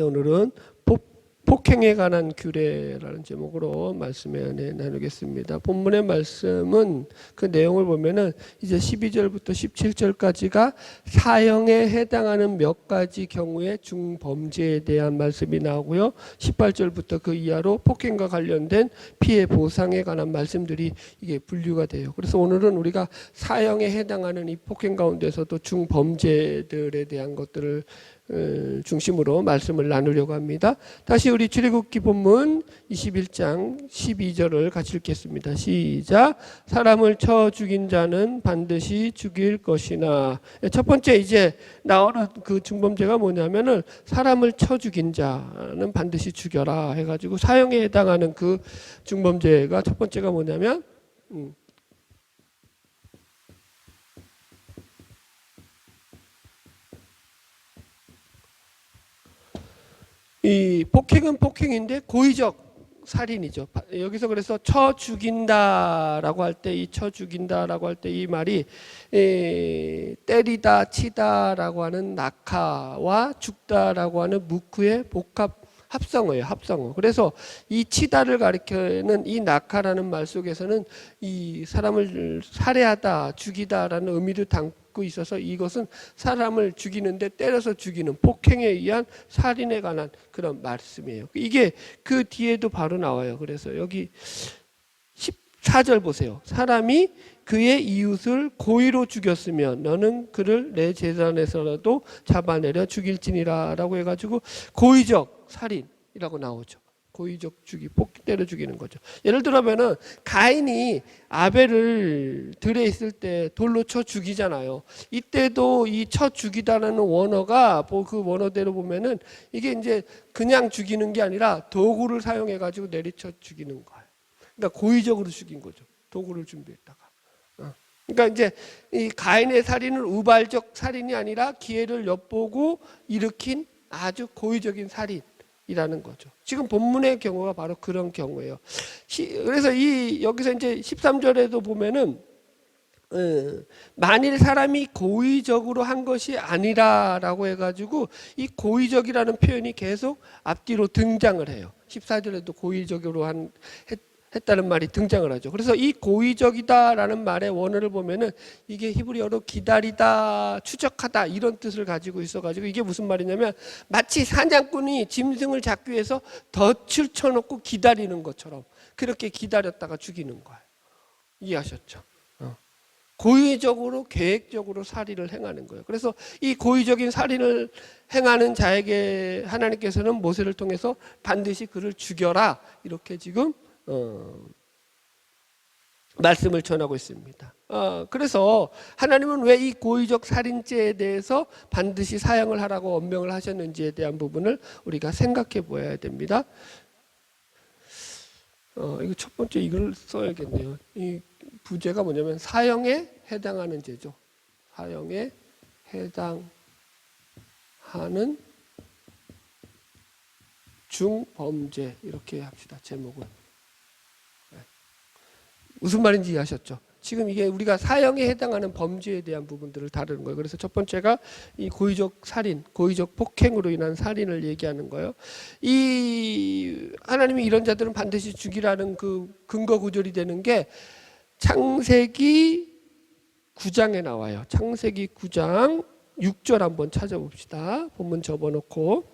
오늘은 폭행에 관한 규례라는 제목으로 말씀을 나누겠습니다. 본문의 말씀은 그 내용을 보면은 이제 12절부터 17절까지가 사형에 해당하는 몇 가지 경우의 중범죄에 대한 말씀이 나오고요. 18절부터 그 이하로 폭행과 관련된 피해 보상에 관한 말씀들이 이게 분류가 돼요. 그래서 오늘은 우리가 사형에 해당하는 이 폭행 가운데서도 중범죄들에 대한 것들을 중심으로 말씀을 나누려고 합니다. 다시 우리 출애굽기 본문 21장 12절을 같이 읽겠습니다. 시작. 사람을 쳐 죽인 자는 반드시 죽일 것이나. 첫 번째 이제 나오는 그 중범죄가 뭐냐면은 사람을 쳐 죽인 자는 반드시 죽여라 해가지고 사형에 해당하는 그 중범죄가 첫 번째가 뭐냐면 이 폭행은 폭행인데 고의적 살인이죠. 여기서 그래서 쳐 죽인다라고 할 때 이 쳐 죽인다라고 할 때 이 말이 때리다 치다라고 하는 낙하와 죽다라고 하는 무크의 복합 합성어예요. 합성어. 그래서 이 치다를 가리키는 이 낙하라는 말 속에서는 이 사람을 살해하다, 죽이다라는 의미를 담고 있어서 이것은 사람을 죽이는데 때려서 죽이는 폭행에 의한 살인에 관한 그런 말씀이에요. 이게 그 뒤에도 바로 나와요. 그래서 여기 14절 보세요. 사람이 그의 이웃을 고의로 죽였으면 너는 그를 내 재산에서라도 잡아내려 죽일지니라 라고 해가지고 고의적 살인이라고 나오죠. 고의적 때려 죽이는 거죠. 예를 들면은 가인이 아벨을 들에 있을 때 돌로 쳐 죽이잖아요. 이때도 이 쳐 죽이다라는 원어가 그 원어대로 보면은 이게 이제 그냥 죽이는 게 아니라 도구를 사용해 가지고 내리쳐 죽이는 거예요. 그러니까 고의적으로 죽인 거죠. 도구를 준비했다가. 그러니까 이제 이 가인의 살인은 우발적 살인이 아니라 기회를 엿보고 일으킨 아주 고의적인 살인이라는 거죠. 지금 본문의 경우가 바로 그런 경우예요. 그래서 여기서 이제 13절에도 보면은 만일 사람이 고의적으로 한 것이 아니라라고 해가지고 이 고의적이라는 표현이 계속 앞뒤로 등장을 해요. 14절에도 고의적으로 했다는 말이 등장을 하죠. 그래서 이 고의적이다라는 말의 원어를 보면은 이게 히브리어로 기다리다, 추적하다 이런 뜻을 가지고 있어가지고 이게 무슨 말이냐면 마치 사냥꾼이 짐승을 잡기 위해서 덫을 쳐놓고 기다리는 것처럼 그렇게 기다렸다가 죽이는 거예요. 이해하셨죠? 고의적으로 계획적으로 살인을 행하는 거예요. 그래서 이 고의적인 살인을 행하는 자에게 하나님께서는 모세를 통해서 반드시 그를 죽여라 이렇게 지금 말씀을 전하고 있습니다. 그래서 하나님은 왜 이 고의적 살인죄에 대해서 반드시 사형을 하라고 엄명을 하셨는지에 대한 부분을 우리가 생각해 보아야 됩니다. 이거 첫 번째 이걸 써야겠네요. 이 부제가 뭐냐면 사형에 해당하는 죄죠. 사형에 해당하는 중범죄 이렇게 합시다. 제목은. 무슨 말인지 이해하셨죠? 지금 이게 우리가 사형에 해당하는 범죄에 대한 부분들을 다루는 거예요. 그래서 첫 번째가 이 고의적 살인, 고의적 폭행으로 인한 살인을 얘기하는 거예요. 이 하나님이 이런 자들은 반드시 죽이라는 그 근거 구절이 되는 게 창세기 9장에 나와요. 창세기 9장 6절 한번 찾아봅시다. 본문 접어놓고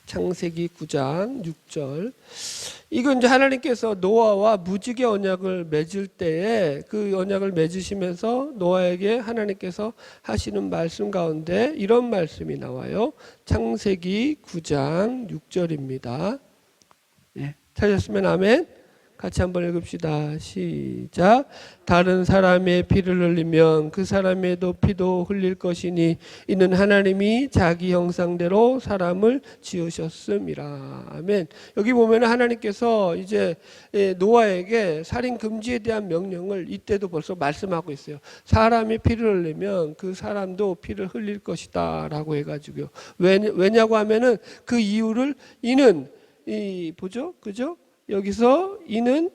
창세기 9장 6절. 이건 이제 하나님께서 노아와 무지개 언약을 맺을 때에 그 언약을 맺으시면서 노아에게 하나님께서 하시는 말씀 가운데 이런 말씀이 나와요. 창세기 9장 6절입니다. 찾았으면 아멘. 같이 한번 읽읍시다. 시작. 다른 사람의 피를 흘리면 그 사람의도 피도 흘릴 것이니 이는 하나님이 자기 형상대로 사람을 지으셨음이라. 아멘. 여기 보면 하나님께서 이제 노아에게 살인 금지에 대한 명령을 이때도 벌써 말씀하고 있어요. 사람이 피를 흘리면 그 사람도 피를 흘릴 것이다 라고 해가지고요. 왜냐고 하면은 그 이유를 이는 보죠? 그죠? 여기서 이는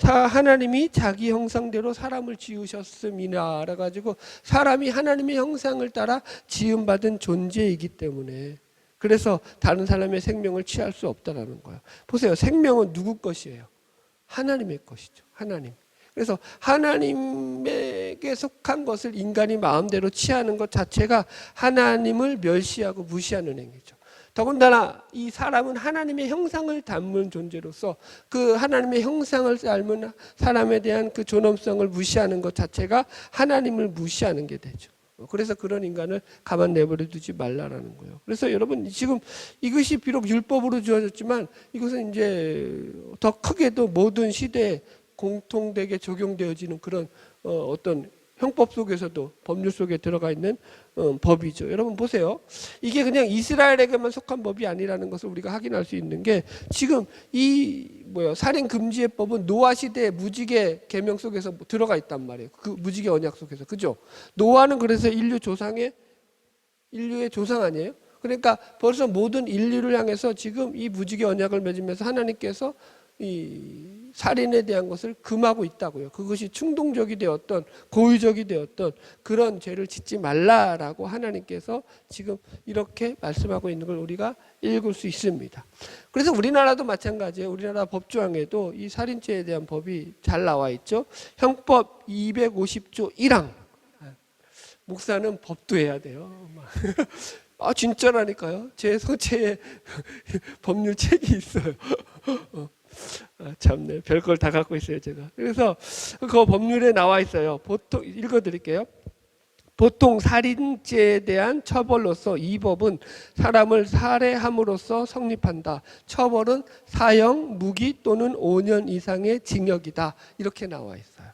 하나님이 자기 형상대로 사람을 지으셨음이라 그래가지고 사람이 하나님의 형상을 따라 지음받은 존재이기 때문에 그래서 다른 사람의 생명을 취할 수 없다라는 거예요. 보세요. 생명은 누구 것이에요? 하나님의 것이죠. 하나님. 그래서 하나님에게 속한 것을 인간이 마음대로 취하는 것 자체가 하나님을 멸시하고 무시하는 행위죠. 더군다나 이 사람은 하나님의 형상을 담은 존재로서 그 하나님의 형상을 닮은 사람에 대한 그 존엄성을 무시하는 것 자체가 하나님을 무시하는 게 되죠. 그래서 그런 인간을 가만 내버려 두지 말라라는 거예요. 그래서 여러분 지금 이것이 비록 율법으로 주어졌지만 이것은 이제 더 크게도 모든 시대에 공통되게 적용되어지는 그런 어떤 형법 속에서도 법률 속에 들어가 있는 법이죠. 여러분 보세요. 이게 그냥 이스라엘에게만 속한 법이 아니라는 것을 우리가 확인할 수 있는 게 지금 이 살인 금지의 법은 노아 시대의 무지개 계명 속에서 들어가 있단 말이에요. 그 무지개 언약 속에서. 그죠? 노아는 그래서 인류의 조상 아니에요? 그러니까 벌써 모든 인류를 향해서 지금 이 무지개 언약을 맺으면서 하나님께서 이 살인에 대한 것을 금하고 있다고요. 그것이 충동적이 되었던 고의적이 되었던 그런 죄를 짓지 말라라고 하나님께서 지금 이렇게 말씀하고 있는 걸 우리가 읽을 수 있습니다. 그래서 우리나라도 마찬가지예요. 우리나라 법조항에도 이 살인죄에 대한 법이 잘 나와 있죠. 형법 250조 1항. 목사는 법도 해야 돼요. 아 진짜라니까요. 제 소체에 법률 책이 있어요. 참네, 별걸 다 갖고 있어요 제가. 그래서 그 법률에 나와 있어요. 보통 읽어드릴게요. 보통 살인죄에 대한 처벌로서 이 법은 사람을 살해함으로써 성립한다. 처벌은 사형, 무기 또는 5년 이상의 징역이다. 이렇게 나와 있어요.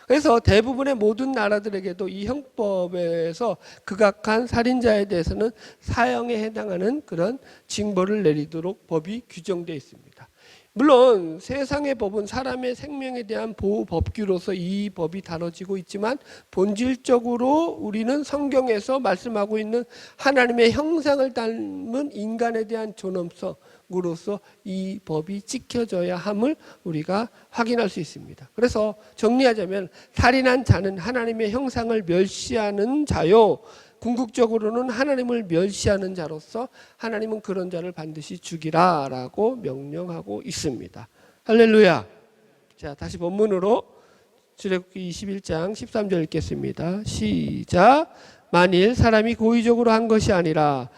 그래서 대부분의 모든 나라들에게도 이 형법에서 극악한 살인자에 대해서는 사형에 해당하는 그런 징벌을 내리도록 법이 규정되어 있습니다. 물론 세상의 법은 사람의 생명에 대한 보호 법규로서 이 법이 다뤄지고 있지만 본질적으로 우리는 성경에서 말씀하고 있는 하나님의 형상을 닮은 인간에 대한 존엄성으로서 이 법이 지켜져야 함을 우리가 확인할 수 있습니다. 그래서 정리하자면 살인한 자는 하나님의 형상을 멸시하는 자요, 궁극적으로는 하나님을 멸시하는 자로서 하나님은 그런 자를 반드시 죽이라라고 명령하고 있습니다. 할렐루야. 자, 다시 본문으로 출애굽기 21장 13절 읽겠습니다. 시작. 만일 사람이 고의적으로 한 것이 아니라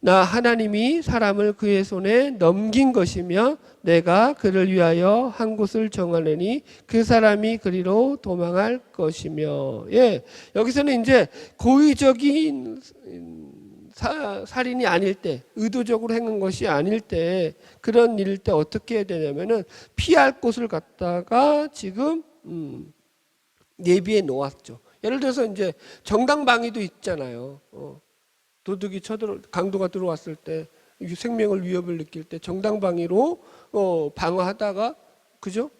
나 하나님이 사람을 그의 손에 넘긴 것이며 내가 그를 위하여 한 곳을 정하느니 그 사람이 그리로 도망할 것이며. 예, 여기서는 이제 고의적인 살인이 아닐 때, 의도적으로 행한 것이 아닐 때, 그런 일일 때 어떻게 해야 되냐면은 피할 곳을 갖다가 지금 예비해 놓았죠. 예를 들어서 이제 정당방위도 있잖아요. 도둑이 강도가 들어왔을 때 생명을 위협을 느낄 때 정당방위로 방어하다가 그죠?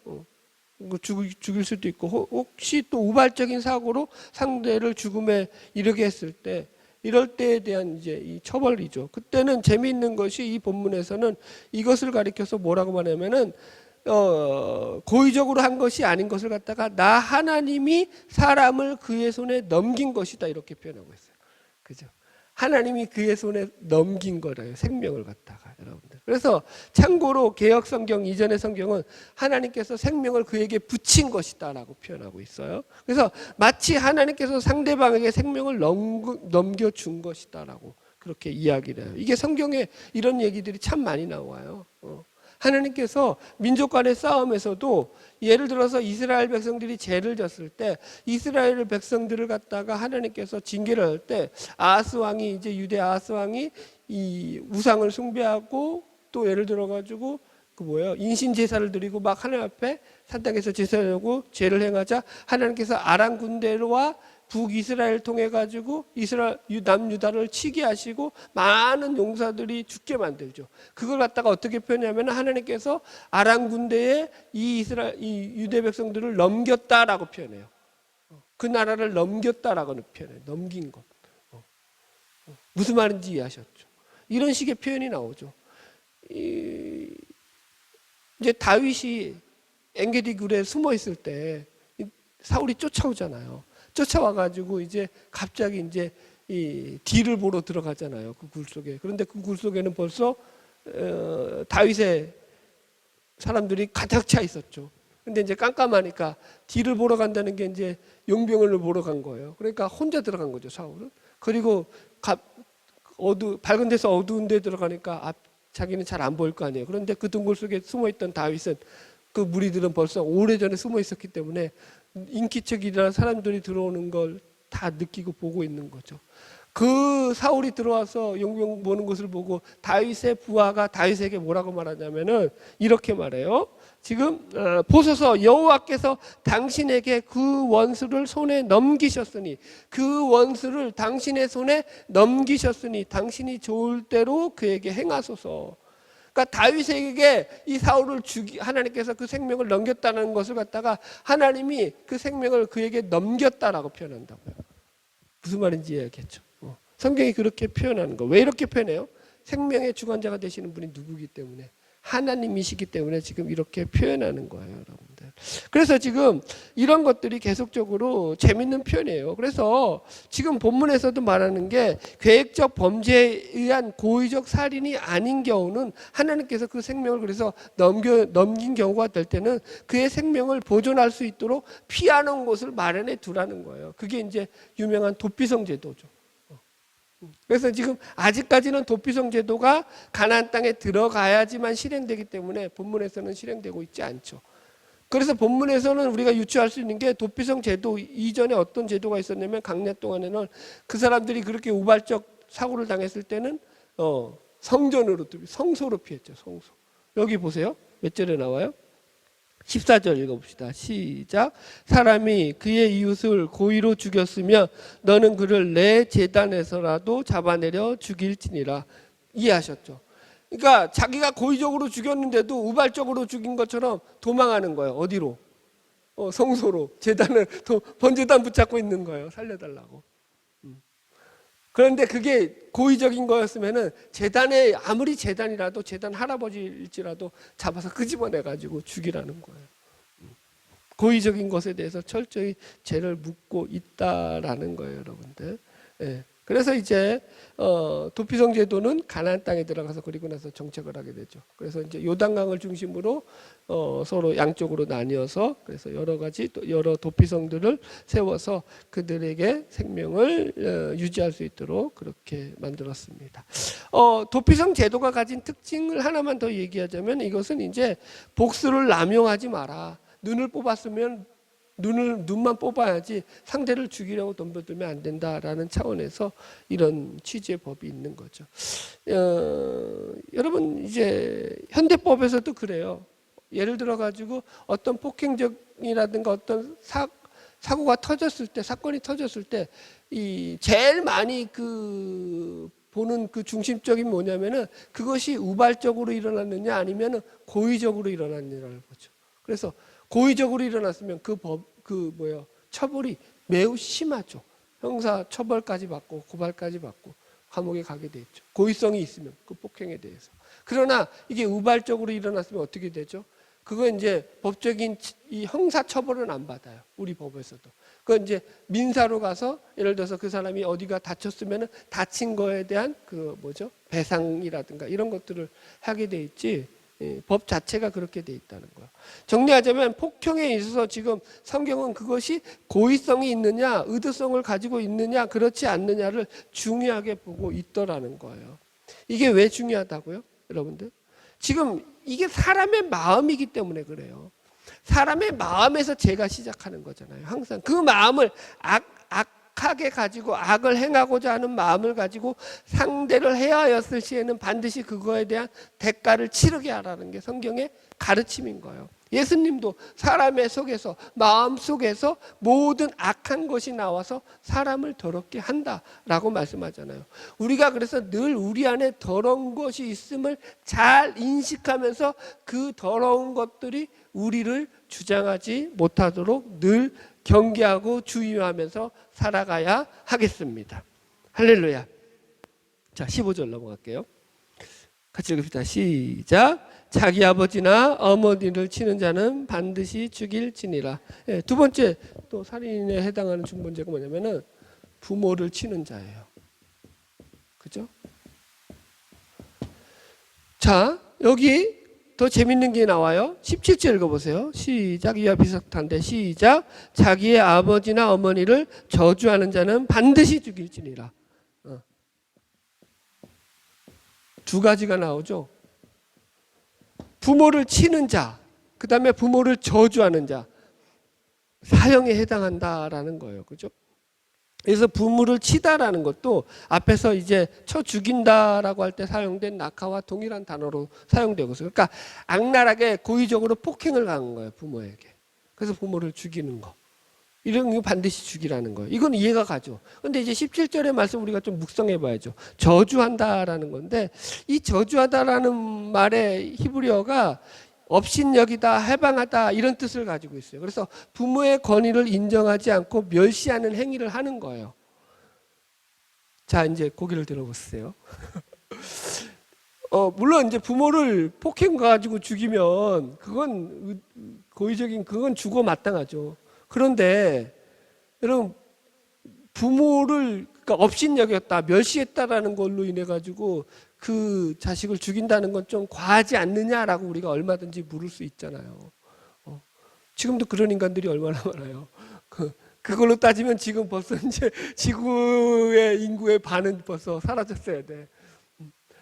죽일 수도 있고 혹시 또 우발적인 사고로 상대를 죽음에 이르게 했을 때 이럴 때에 대한 이제 이 처벌이죠. 그때는 재미있는 것이 이 본문에서는 이것을 가리켜서 뭐라고 말하냐면은 고의적으로 한 것이 아닌 것을 갖다가 나 하나님이 사람을 그의 손에 넘긴 것이다 이렇게 표현하고 있어요. 그죠? 하나님이 그의 손에 넘긴 거래요. 생명을 갖다가 여러분들. 그래서 참고로 개역 성경 이전의 성경은 하나님께서 생명을 그에게 붙인 것이다라고 표현하고 있어요. 그래서 마치 하나님께서 상대방에게 생명을 넘겨준 것이다라고 그렇게 이야기를 해요. 이게 성경에 이런 얘기들이 참 많이 나와요. 하나님께서 민족 간의 싸움에서도 예를 들어서 이스라엘 백성들이 죄를 졌을 때 이스라엘 백성들을 갖다가 하나님께서 징계를 할 때 아하스 왕이 이제 유대 아하스 왕이 이 우상을 숭배하고 또 예를 들어 가지고 인신 제사를 드리고 막 하나님 앞에 산당에서 제사하고 죄를 행하자 하나님께서 아람 군대와 북이스라엘 통해 가지고 남유다를 치게 하시고 많은 용사들이 죽게 만들죠. 그걸 갖다가 어떻게 표현하면 하나님께서 아람 군대에 이 유대 백성들을 넘겼다라고 표현해요. 그 나라를 넘겼다라고 표현해요. 넘긴 것. 무슨 말인지 이해하셨죠? 이런 식의 표현이 나오죠. 이제 다윗이 엔게디 굴에 숨어 있을 때 사울이 쫓아오잖아요. 쫓아와가지고 이제 갑자기 이제 이 뒤를 보러 들어가잖아요. 그 굴 속에. 그런데 그 굴 속에는 벌써 다윗의 사람들이 가득 차 있었죠. 근데 이제 깜깜하니까 뒤를 보러 간다는 게 이제 용병을 보러 간 거예요. 그러니까 혼자 들어간 거죠, 사울은. 그리고 밝은 데서 어두운 데 들어가니까 자기는 잘 안 보일 거 아니에요. 그런데 그 둥굴 속에 숨어 있던 다윗은 그 무리들은 벌써 오래전에 숨어 있었기 때문에 인기척이라 사람들이 들어오는 걸 다 느끼고 보고 있는 거죠. 그 사울이 들어와서 용병 보는 것을 보고 다윗의 부하가 다윗에게 뭐라고 말하냐면은 이렇게 말해요. 지금 보소서, 여호와께서 당신에게 그 원수를 손에 넘기셨으니, 그 원수를 당신의 손에 넘기셨으니 당신이 좋을 대로 그에게 행하소서. 그러니까 다윗에게 이 사울을 하나님께서 그 생명을 넘겼다는 것을 갖다가 하나님이 그 생명을 그에게 넘겼다라고 표현한다고요. 무슨 말인지 이해하겠죠. 성경이 그렇게 표현하는 거. 왜 이렇게 표현해요? 생명의 주관자가 되시는 분이 누구기 때문에, 하나님이시기 때문에 지금 이렇게 표현하는 거예요, 여러분들. 그래서 지금 이런 것들이 계속적으로 재밌는 표현이에요. 그래서 지금 본문에서도 말하는 게 계획적 범죄에 의한 고의적 살인이 아닌 경우는 하나님께서 그 생명을 그래서 넘긴 경우가 될 때는 그의 생명을 보존할 수 있도록 피하는 곳을 마련해 두라는 거예요. 그게 이제 유명한 도피성 제도죠. 그래서 지금 아직까지는 도피성 제도가 가나안 땅에 들어가야지만 실행되기 때문에 본문에서는 실행되고 있지 않죠. 그래서 본문에서는 우리가 유추할 수 있는 게 도피성 제도 이전에 어떤 제도가 있었냐면 강야 동안에는 그 사람들이 그렇게 우발적 사고를 당했을 때는 성전으로, 성소로 피했죠. 성소. 여기 보세요. 몇 절에 나와요? 14절 읽어봅시다. 시작. 사람이 그의 이웃을 고의로 죽였으면 너는 그를 내 제단에서라도 잡아내려 죽일지니라. 이해하셨죠? 그러니까 자기가 고의적으로 죽였는데도 우발적으로 죽인 것처럼 도망하는 거예요. 어디로? 성소로. 제단을 번제단 붙잡고 있는 거예요. 살려달라고. 그런데 그게 고의적인 거였으면은 제단에, 아무리 제단이라도, 제단 할아버지일지라도 잡아서 끄집어내가지고 죽이라는 거예요. 고의적인 것에 대해서 철저히 죄를 묻고 있다라는 거예요, 여러분들. 예. 그래서 이제 도피성 제도는 가나안 땅에 들어가서 그리고 나서 정착을 하게 되죠. 그래서 이제 요단강을 중심으로 서로 양쪽으로 나뉘어서 그래서 여러 가지 여러 도피성들을 세워서 그들에게 생명을 유지할 수 있도록 그렇게 만들었습니다. 도피성 제도가 가진 특징을 하나만 더 얘기하자면 이것은 이제 복수를 남용하지 마라. 눈을 뽑았으면 눈만 뽑아야지 상대를 죽이려고 덤벼들면 안 된다라는 차원에서 이런 취지의 법이 있는 거죠. 여러분 이제 현대법에서도 그래요. 예를 들어 가지고 어떤 폭행적이라든가 어떤 사고가 터졌을 때, 사건이 터졌을 때 이 제일 많이 보는 그 중심적인 뭐냐면은 그것이 우발적으로 일어났느냐 아니면은 고의적으로 일어났느냐를 보죠. 그래서 고의적으로 일어났으면 처벌이 매우 심하죠. 형사 처벌까지 받고 고발까지 받고 감옥에 가게 돼 있죠. 고의성이 있으면 그 폭행에 대해서. 그러나 이게 우발적으로 일어났으면 어떻게 되죠? 그건 이제 법적인 이 형사 처벌은 안 받아요. 우리 법에서도. 그건 이제 민사로 가서 예를 들어서 그 사람이 어디가 다쳤으면 다친 거에 대한 배상이라든가 이런 것들을 하게 돼 있지. 법 자체가 그렇게 돼 있다는 거예요. 정리하자면 폭행에 있어서 지금 성경은 그것이 고의성이 있느냐, 의도성을 가지고 있느냐, 그렇지 않느냐를 중요하게 보고 있더라는 거예요. 이게 왜 중요하다고요? 여러분들? 지금 이게 사람의 마음이기 때문에 그래요. 사람의 마음에서 죄가 시작하는 거잖아요. 항상 그 마음을 악하게 가지고 악을 행하고자 하는 마음을 가지고 상대를 해하였을 시에는 반드시 그거에 대한 대가를 치르게 하라는 게 성경의 가르침인 거예요. 예수님도 사람의 속에서, 마음 속에서 모든 악한 것이 나와서 사람을 더럽게 한다라고 말씀하잖아요. 우리가 그래서 늘 우리 안에 더러운 것이 있음을 잘 인식하면서 그 더러운 것들이 우리를 주장하지 못하도록 늘 경계하고 주의하면서 살아가야 하겠습니다. 할렐루야. 자, 15절 넘어갈게요. 같이 읽읍시다. 시작. 자기 아버지나 어머니를 치는 자는 반드시 죽일지니라. 예, 두 번째 또 살인에 해당하는 중범죄가 뭐냐면은 부모를 치는 자예요. 그죠? 자, 여기 더 재밌는 게 나와요. 17절 읽어보세요. 시작. 이와 비슷한데 시작. 자기의 아버지나 어머니를 저주하는 자는 반드시 죽일지니라. 두 가지가 나오죠. 부모를 치는 자, 그 다음에 부모를 저주하는 자, 사형에 해당한다라는 거예요. 그죠? 그래서 부모를 치다라는 것도 앞에서 이제 쳐 죽인다라고 할 때 사용된 낙하와 동일한 단어로 사용되고 있어요. 그러니까 악랄하게 고의적으로 폭행을 가한 거예요, 부모에게. 그래서 부모를 죽이는 거. 이런 거 반드시 죽이라는 거예요. 이건 이해가 가죠. 근데 이제 17절의 말씀 우리가 좀 묵상해 봐야죠. 저주한다라는 건데, 이 저주하다라는 말의 히브리어가 업신여기다, 해방하다 이런 뜻을 가지고 있어요. 그래서 부모의 권위를 인정하지 않고 멸시하는 행위를 하는 거예요. 자, 이제 고개를 들어보세요. 물론 이제 부모를 폭행 가지고 죽이면 그건 고의적인, 그건 죽어 마땅하죠. 그런데 여러분, 부모를 그러니까 업신여겼다, 멸시했다라는 걸로 인해 가지고 그 자식을 죽인다는 건 좀 과하지 않느냐라고 우리가 얼마든지 물을 수 있잖아요. 지금도 그런 인간들이 얼마나 많아요. 그걸로 따지면 지금 벌써 이제 지구의 인구의 반은 벌써 사라졌어야 돼.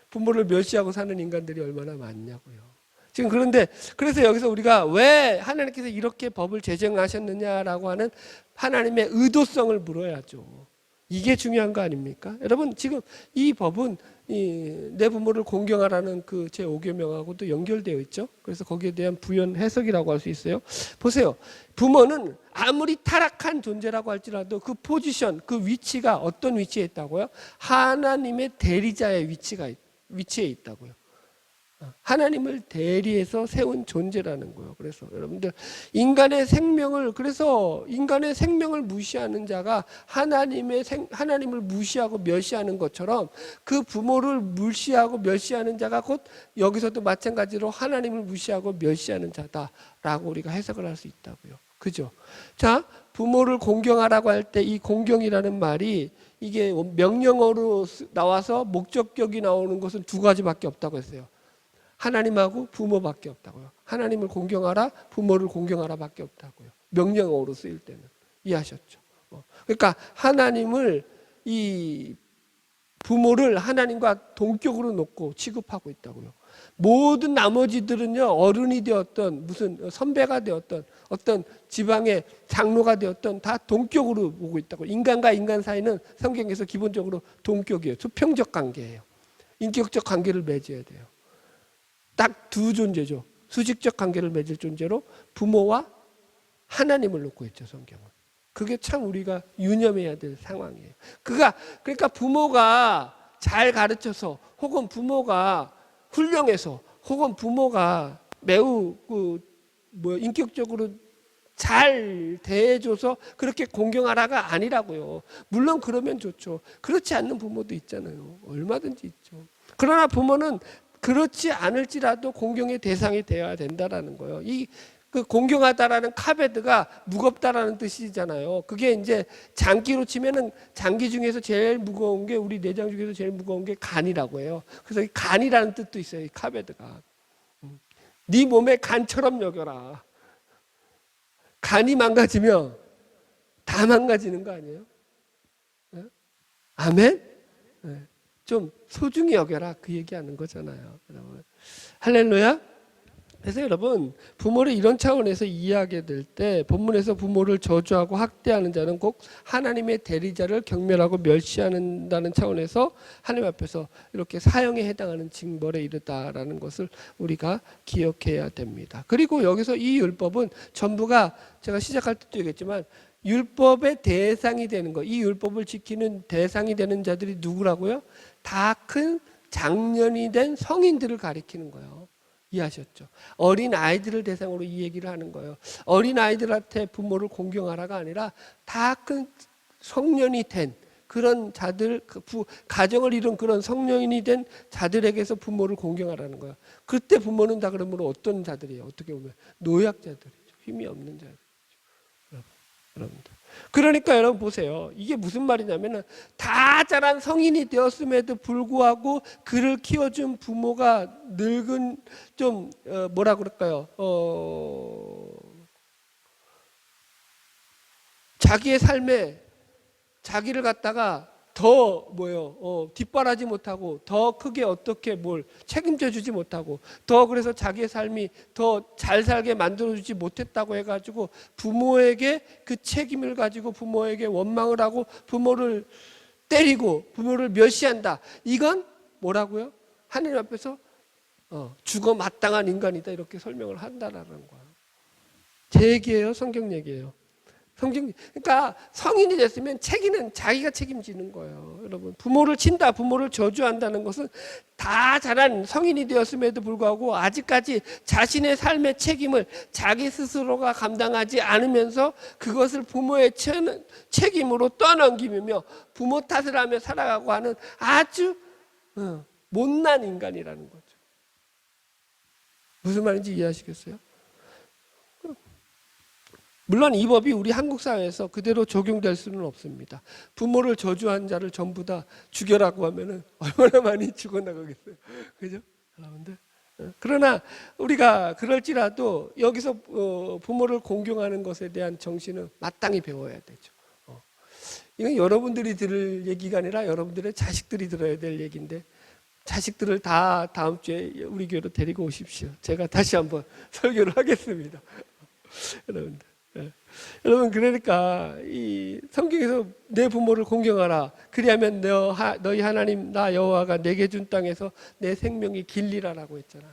부모를 멸시하고 사는 인간들이 얼마나 많냐고요. 지금 그런데 그래서 여기서 우리가 왜 하나님께서 이렇게 법을 제정하셨느냐라고 하는 하나님의 의도성을 물어야죠. 이게 중요한 거 아닙니까? 여러분, 지금 이 법은 내 부모를 공경하라는 그 제5계명하고도 연결되어 있죠. 그래서 거기에 대한 부연 해석이라고 할 수 있어요. 보세요. 부모는 아무리 타락한 존재라고 할지라도 그 포지션, 그 위치가 어떤 위치에 있다고요? 하나님의 대리자의 위치에 있다고요. 하나님을 대리해서 세운 존재라는 거예요. 그래서 여러분들 인간의 생명을 무시하는 자가 하나님을 무시하고 멸시하는 것처럼 그 부모를 무시하고 멸시하는 자가 곧 여기서도 마찬가지로 하나님을 무시하고 멸시하는 자다라고 우리가 해석을 할 수 있다고요. 그죠? 자, 부모를 공경하라고 할 때 이 공경이라는 말이 이게 명령어로 나와서 목적격이 나오는 것은 두 가지밖에 없다고 했어요. 하나님하고 부모밖에 없다고요. 하나님을 공경하라, 부모를 공경하라 밖에 없다고요. 명령어로 쓰일 때는. 이해하셨죠? 그러니까 이 부모를 하나님과 동격으로 놓고 취급하고 있다고요. 모든 나머지들은요, 어른이 되었던, 무슨 선배가 되었던, 어떤 지방의 장로가 되었던 다 동격으로 보고 있다고. 인간과 인간 사이는 성경에서 기본적으로 동격이에요. 수평적 관계예요. 인격적 관계를 맺어야 돼요. 딱 두 존재죠. 수직적 관계를 맺을 존재로 부모와 하나님을 놓고 있죠, 성경은. 그게 참 우리가 유념해야 될 상황이에요. 그러니까 부모가 잘 가르쳐서, 혹은 부모가 훌륭해서, 혹은 부모가 매우 인격적으로 잘 대해줘서 그렇게 공경하라가 아니라고요. 물론 그러면 좋죠. 그렇지 않는 부모도 있잖아요. 얼마든지 있죠. 그러나 부모는 그렇지 않을지라도 공경의 대상이 되어야 된다라는 거예요. 그 공경하다라는 카베드가 무겁다라는 뜻이잖아요. 그게 이제 장기로 치면은 장기 중에서 제일 무거운 게, 우리 내장 중에서 제일 무거운 게 간이라고 해요. 그래서 이 간이라는 뜻도 있어요. 이 카베드가. 네 몸에 간처럼 여겨라. 간이 망가지면 다 망가지는 거 아니에요? 네? 아멘? 네. 좀 소중히 여겨라, 그 얘기하는 거잖아요. 여러분. 할렐루야. 그래서 여러분, 부모를 이런 차원에서 이해하게 될 때 본문에서 부모를 저주하고 학대하는 자는 꼭 하나님의 대리자를 경멸하고 멸시한다는 차원에서 하나님 앞에서 이렇게 사형에 해당하는 징벌에 이르다라는 것을 우리가 기억해야 됩니다. 그리고 여기서 이 율법은 전부가, 제가 시작할 때도 얘기했지만, 율법의 대상이 되는 거, 이 율법을 지키는 대상이 되는 자들이 누구라고요? 다 큰 장년이 된 성인들을 가리키는 거예요. 이해하셨죠? 어린 아이들을 대상으로 이 얘기를 하는 거예요. 어린 아이들한테 부모를 공경하라가 아니라 다 큰 성년이 된 그런 자들, 가정을 이룬 그런 성령인이 된 자들에게서 부모를 공경하라는 거야. 그때 부모는 다 그러면 어떤 자들이에요? 어떻게 보면 노약자들이죠. 힘이 없는 자들. 여러분들. 그러니까 여러분 보세요. 이게 무슨 말이냐면은 다 자란 성인이 되었음에도 불구하고 그를 키워준 부모가 늙은 좀 뭐라 그럴까요? 자기의 삶에 자기를 갖다가 더 뒷바라지 못하고 더 크게 어떻게 뭘 책임져 주지 못하고 더 그래서 자기의 삶이 더 잘 살게 만들어 주지 못했다고 해가지고 부모에게 그 책임을 가지고 부모에게 원망을 하고 부모를 때리고 부모를 멸시한다. 이건 뭐라고요? 하나님 앞에서 죽어 마땅한 인간이다 이렇게 설명을 한다라는 거야. 제 얘기예요, 성경 얘기예요. 그러니까 성인이 됐으면 책임은 자기가 책임지는 거예요. 여러분, 부모를 친다, 부모를 저주한다는 것은 다 자란 성인이 되었음에도 불구하고 아직까지 자신의 삶의 책임을 자기 스스로가 감당하지 않으면서 그것을 부모의 책임으로 떠넘기며 부모 탓을 하며 살아가고 하는 아주 못난 인간이라는 거죠. 무슨 말인지 이해하시겠어요? 물론 이 법이 우리 한국 사회에서 그대로 적용될 수는 없습니다. 부모를 저주한 자를 전부 다 죽여라고 하면은 얼마나 많이 죽어나가겠어요. 그죠? 여러분들. 그러나 우리가 그럴지라도 여기서 부모를 공경하는 것에 대한 정신은 마땅히 배워야 되죠. 이건 여러분들이 들을 얘기가 아니라 여러분들의 자식들이 들어야 될 얘기인데 자식들을 다 다음 주에 우리 교회로 데리고 오십시오. 제가 다시 한번 설교를 하겠습니다. 여러분들. 여러분, 그러니까 이 성경에서 내 부모를 공경하라. 그리하면 너희 하나님 나 여호와가 내게 준 땅에서 내 생명이 길리라라고 했잖아요.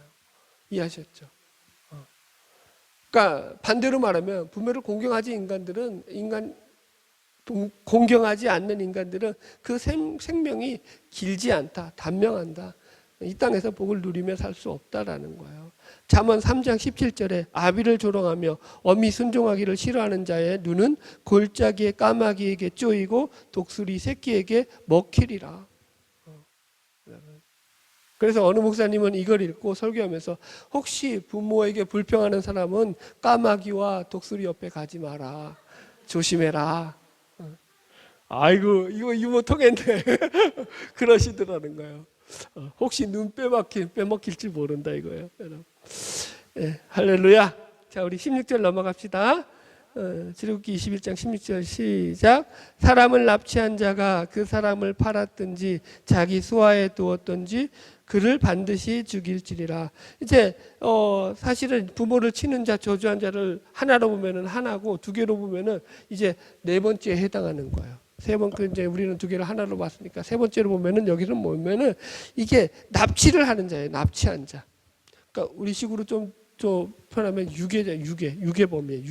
이해하셨죠? 그러니까 반대로 말하면 부모를 공경하지 공경하지 않는 인간들은 그 생명이 길지 않다, 단명한다. 이 땅에서 복을 누리며 살 수 없다라는 거예요. 잠언 3장 17절에 아비를 조롱하며 어미 순종하기를 싫어하는 자의 눈은 골짜기의 까마귀에게 쪼이고 독수리 새끼에게 먹히리라. 그래서 어느 목사님은 이걸 읽고 설교하면서 혹시 부모에게 불평하는 사람은 까마귀와 독수리 옆에 가지 마라. 조심해라. 아이고 이거 유머 통했네. 그러시더라는 거예요. 혹시 눈 빼먹힐지 모른다 이거예요. 네, 할렐루야. 자, 우리 16절 넘어갑시다. 출애굽기 21장 16절 시작. 사람을 납치한 자가 그 사람을 팔았든지 자기 수하에 두었든지 그를 반드시 죽일지니라. 이제 사실은 부모를 치는 자, 저주한 자를 하나로 보면은 하나고 두 개로 보면은 이제 네 번째에 해당하는 거예요. 세 번, 이제 우리는 두 개를 하나로 봤으니까 세 번째로 보면은 여기는 보면은 이게 납치를 하는 자예요. 납치한 자. 그러니까 우리식으로 좀 편하면 유괴범이에요.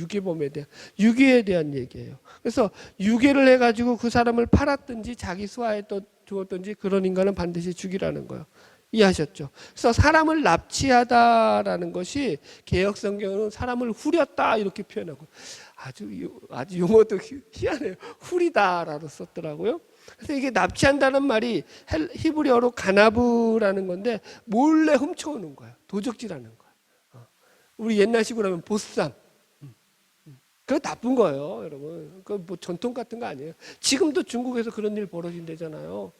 유괴에 대한 얘기예요. 그래서 유괴를 해가지고 그 사람을 팔았든지 자기 수하에 또 주었든지 그런 인간은 반드시 죽이라는 거예요. 이해하셨죠? 그래서 사람을 납치하다라는 것이 개역 성경은 사람을 후렸다 이렇게 표현하고 아주 용어도 희한해요. 후리다라고 썼더라고요. 그래서 이게 납치한다는 말이 히브리어로 가나브라는 건데 몰래 훔쳐오는 거예요. 도적질하는 거예요. 우리 옛날식으로 하면 보쌈. 그거 나쁜 거예요, 여러분. 그 뭐 전통 같은 거 아니에요. 지금도 중국에서 그런 일 벌어진대잖아요.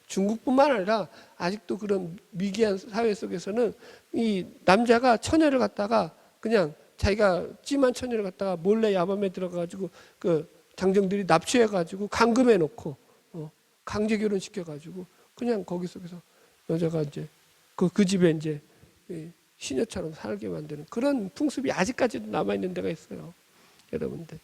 중국뿐만 아니라 아직도 그런 미개한 사회 속에서는 이 남자가 처녀를 갖다가 그냥 자기가 찜한 처녀를 갖다가 몰래 야밤에 들어가가지고 그 장정들이 납치해가지고 감금해 놓고 강제 결혼시켜가지고 그냥 거기 속에서 여자가 이제 그 집에 이제 시녀처럼 살게 만드는 그런 풍습이 아직까지도 남아있는 데가 있어요. 여러분들.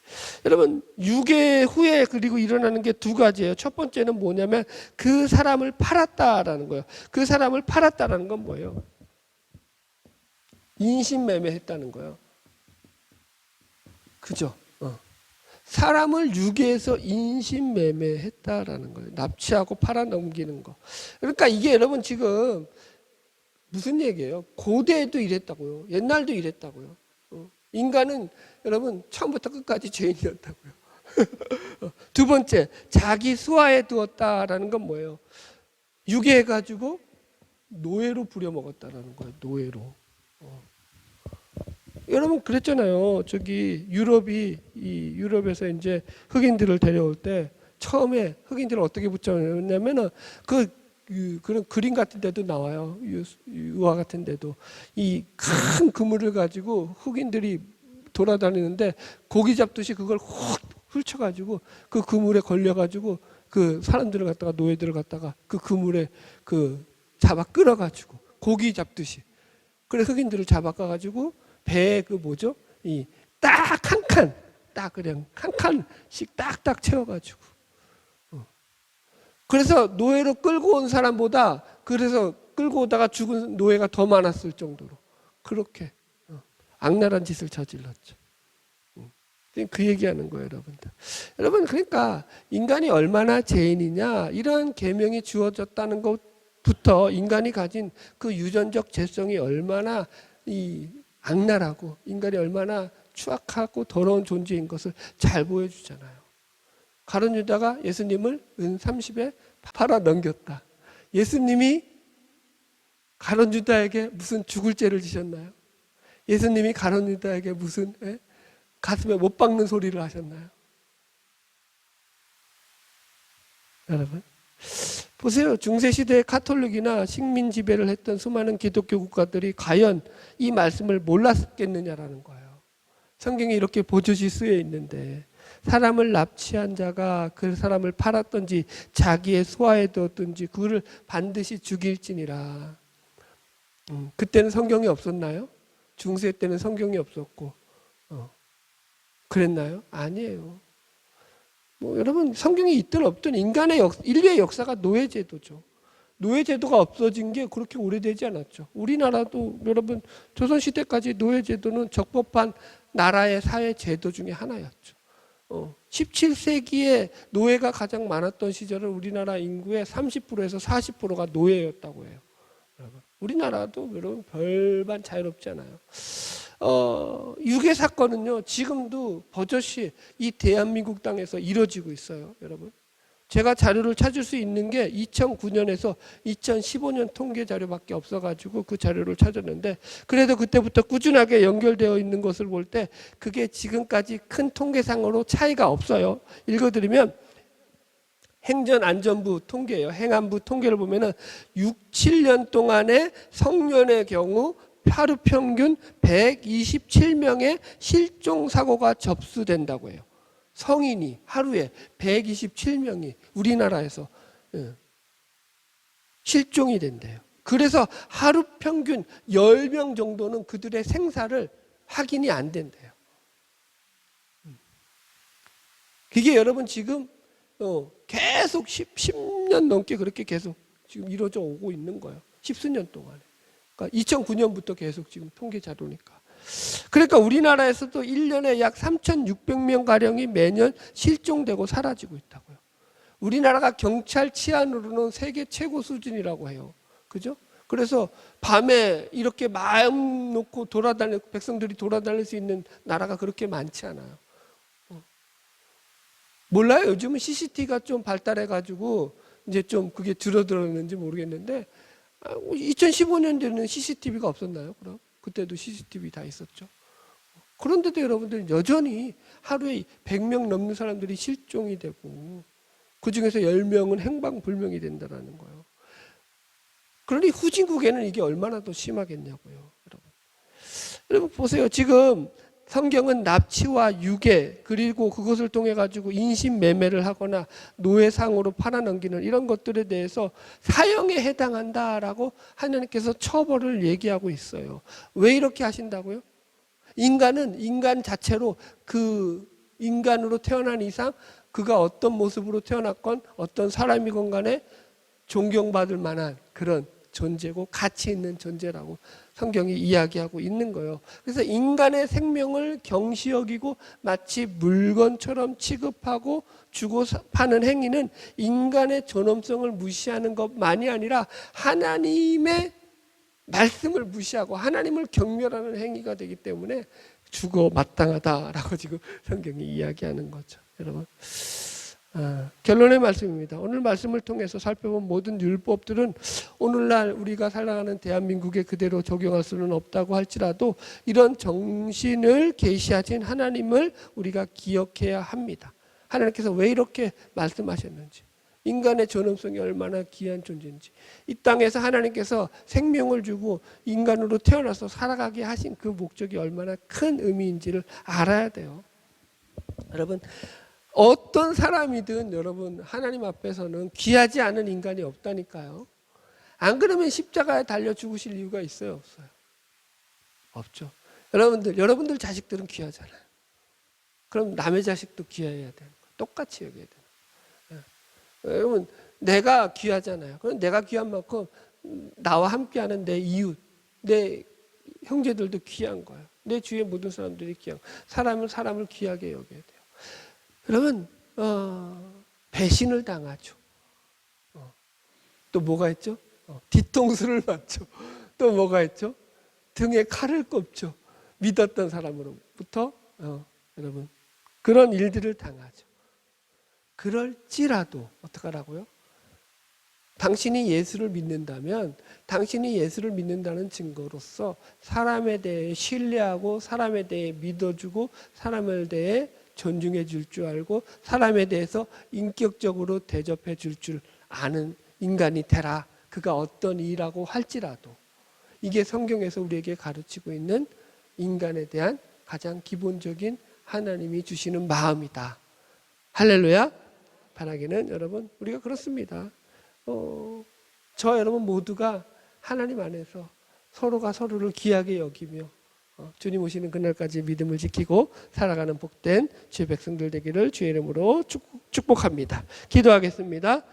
여러분, 유괴 후에 그리고 일어나는 게 두 가지예요. 첫 번째는 뭐냐면 그 사람을 팔았다라는 거예요. 그 사람을 팔았다라는 건 뭐예요? 인신매매했다는 거예요. 그죠? 사람을 유괴해서 인신매매했다라는 거예요. 납치하고 팔아넘기는 거. 그러니까 이게 여러분 지금 무슨 얘기예요? 고대에도 이랬다고요. 옛날도 이랬다고요. 인간은 여러분 처음부터 끝까지 죄인이었다고요. 두 번째, 자기 수하에 두었다라는 건 뭐예요? 유괴해가지고 노예로 부려먹었다라는 거예요. 노예로. 여러분 그랬잖아요. 저기 유럽에서 이제 흑인들을 데려올 때 처음에 흑인들을 어떻게 붙잡냐면은 그런 그림 같은 데도 나와요. 유화 같은 데도 이 큰 그물을 가지고 흑인들이 돌아다니는데 고기 잡듯이 그걸 훅 훑쳐가지고 그 그물에 걸려가지고 그 사람들을 갖다가 노예들을 갖다가 그 그물에 잡아 끌어가지고 고기 잡듯이 그래 흑인들을 잡아가가지고 배에 뭐죠? 이 딱 한 칸, 딱 그냥 한 칸씩 딱딱 채워가지고 그래서 노예로 끌고 온 사람보다 그래서 끌고 오다가 죽은 노예가 더 많았을 정도로 그렇게 악랄한 짓을 저질렀죠. 그 얘기하는 거예요, 여러분들. 여러분 그러니까 인간이 얼마나 죄인이냐 이런 계명이 주어졌다는 것부터 인간이 가진 그 유전적 죄성이 얼마나 악랄하고 인간이 얼마나 추악하고 더러운 존재인 것을 잘 보여주잖아요. 가룟 유다가 예수님을 은 30에 팔아 넘겼다. 예수님이 가룟 유다에게 무슨 죽을 죄를 지셨나요? 예수님이 가룟 유다에게 무슨 가슴에 못 박는 소리를 하셨나요? 여러분 보세요. 중세시대의 카톨릭이나 식민 지배를 했던 수많은 기독교 국가들이 과연 이 말씀을 몰랐겠느냐라는 거예요. 성경에 이렇게 보조시 쓰여 있는데 사람을 납치한 자가 그 사람을 팔았든지 자기의 소화에 두었든지 그를 반드시 죽일지니라. 그때는 성경이 없었나요? 중세 때는 성경이 없었고 그랬나요? 아니에요. 여러분 성경이 있든 없든 인류의 역사가 노예제도죠. 노예제도가 없어진 게 그렇게 오래되지 않았죠. 우리나라도 여러분 조선시대까지 노예제도는 적법한 나라의 사회제도 중에 하나였죠. 17세기에 노예가 가장 많았던 시절은 우리나라 인구의 30%에서 40%가 노예였다고 해요. 우리나라도 여러분 별반 자유롭지 않아요. 유괴 사건은요 지금도 버젓이 이 대한민국 땅에서 이루어지고 있어요. 여러분 제가 자료를 찾을 수 있는 게 2009년에서 2015년 통계 자료밖에 없어가지고 그 자료를 찾았는데 그래도 그때부터 꾸준하게 연결되어 있는 것을 볼 때 그게 지금까지 큰 통계상으로 차이가 없어요. 읽어드리면 행전안전부 통계예요. 행안부 통계를 보면은 6, 7년 동안의 성년의 경우 하루 평균 127명의 실종 사고가 접수된다고 해요. 성인이 하루에 127명이 우리나라에서 실종이 된대요. 그래서 하루 평균 10명 정도는 그들의 생사를 확인이 안 된대요. 그게 여러분 지금 계속 10년 넘게 그렇게 계속 지금 이루어져 오고 있는 거예요. 10수년 동안에. 그러니까 2009년부터 계속 지금 통계 자료니까. 그러니까 우리나라에서도 1년에 약 3,600명 가량이 매년 실종되고 사라지고 있다고요. 우리나라가 경찰 치안으로는 세계 최고 수준이라고 해요. 그죠? 그래서 밤에 이렇게 마음 놓고 백성들이 돌아다닐 수 있는 나라가 그렇게 많지 않아요. 몰라요. 요즘은 CCTV가 좀 발달해가지고 이제 좀 그게 줄어들었는지 모르겠는데 2015년도에는 CCTV가 없었나요? 그럼 그때도 CCTV 다 있었죠. 그런데도 여러분들 여전히 하루에 100명 넘는 사람들이 실종이 되고 그중에서 10명은 행방불명이 된다는 거예요. 그러니 후진국에는 이게 얼마나 더 심하겠냐고요. 여러분 보세요. 지금 성경은 납치와 유괴 그리고 그것을 통해 가지고 인신매매를 하거나 노예상으로 팔아넘기는 이런 것들에 대해서 사형에 해당한다라고 하나님께서 처벌을 얘기하고 있어요. 왜 이렇게 하신다고요? 인간은 인간 자체로 그 인간으로 태어난 이상 그가 어떤 모습으로 태어났건 어떤 사람이건 간에 존경받을 만한 그런 존재고 가치 있는 존재라고 성경이 이야기하고 있는 거예요. 그래서 인간의 생명을 경시 여기고 마치 물건처럼 취급하고 주고 파는 행위는 인간의 존엄성을 무시하는 것만이 아니라 하나님의 말씀을 무시하고 하나님을 경멸하는 행위가 되기 때문에 죽어 마땅하다라고 지금 성경이 이야기하는 거죠. 여러분. 결론의 말씀입니다. 오늘 말씀을 통해서 살펴본 모든 율법들은 오늘날 우리가 살아가는 대한민국에 그대로 적용할 수는 없다고 할지라도 이런 정신을 계시하신 하나님을 우리가 기억해야 합니다. 하나님께서 왜 이렇게 말씀하셨는지, 인간의 존엄성이 얼마나 귀한 존재인지, 이 땅에서 하나님께서 생명을 주고 인간으로 태어나서 살아가게 하신 그 목적이 얼마나 큰 의미인지를 알아야 돼요. 여러분, 어떤 사람이든 여러분 하나님 앞에서는 귀하지 않은 인간이 없다니까요. 안 그러면 십자가에 달려 죽으실 이유가 있어요, 없어요? 없죠. 여러분들 자식들은 귀하잖아요. 그럼 남의 자식도 귀해야 되는 거예요. 똑같이 여겨야 돼요. 여러분, 내가 귀하잖아요. 그럼 내가 귀한 만큼 나와 함께하는 내 이웃, 내 형제들도 귀한 거예요. 내 주위의 모든 사람들이 귀한 거예요. 사람을 귀하게 여겨야 돼요. 그러면 배신을 당하죠. 또 뭐가 있죠? 뒤통수를 맞죠. 또 뭐가 있죠? 등에 칼을 꼽죠. 믿었던 사람으로부터 여러분 그런 일들을 당하죠. 그럴지라도 어떡하라고요? 당신이 예수를 믿는다면 당신이 예수를 믿는다는 증거로서 사람에 대해 신뢰하고 사람에 대해 믿어주고 사람에 대해 존중해 줄 줄 알고 사람에 대해서 인격적으로 대접해 줄 줄 아는 인간이 되라. 그가 어떤 이라고 할지라도 이게 성경에서 우리에게 가르치고 있는 인간에 대한 가장 기본적인 하나님이 주시는 마음이다. 할렐루야. 바라기는 여러분 우리가 그렇습니다. 저 여러분 모두가 하나님 안에서 서로가 서로를 귀하게 여기며 주님 오시는 그날까지 믿음을 지키고 살아가는 복된 주의 백성들 되기를 주의 이름으로 축복합니다. 기도하겠습니다.